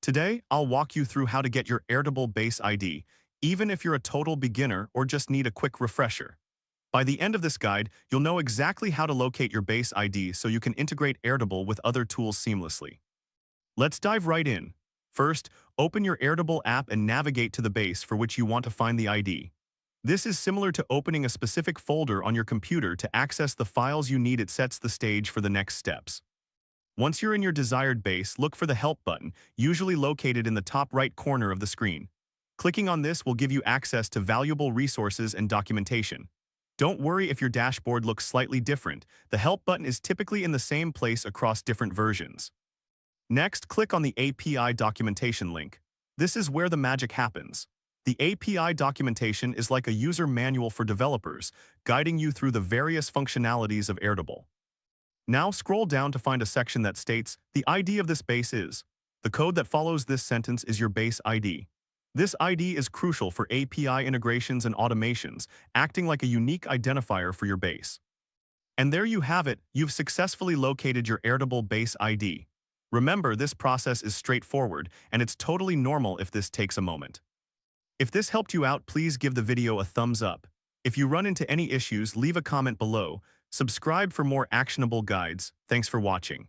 Today, I'll walk you through how to get your Airtable Base ID, even if you're a total beginner or just need a quick refresher. By the end of this guide, you'll know exactly how to locate your Base ID so you can integrate Airtable with other tools seamlessly. Let's dive right in. First, open your Airtable app and navigate to the base for which you want to find the ID. This is similar to opening a specific folder on your computer to access the files you need. It sets the stage for the next steps. Once you're in your desired base, look for the Help button, usually located in the top right corner of the screen. Clicking on this will give you access to valuable resources and documentation. Don't worry if your dashboard looks slightly different. The Help button is typically in the same place across different versions. Next, click on the API documentation link. This is where the magic happens. The API documentation is like a user manual for developers, guiding you through the various functionalities of Airtable. Now scroll down to find a section that states, the ID of this base is. The code that follows this sentence is your base ID. This ID is crucial for API integrations and automations, acting like a unique identifier for your base. And there you have it, you've successfully located your Airtable Base ID. Remember, this process is straightforward, and it's totally normal if this takes a moment. If this helped you out, please give the video a thumbs up. If you run into any issues, leave a comment below. Subscribe for more actionable guides. Thanks for watching.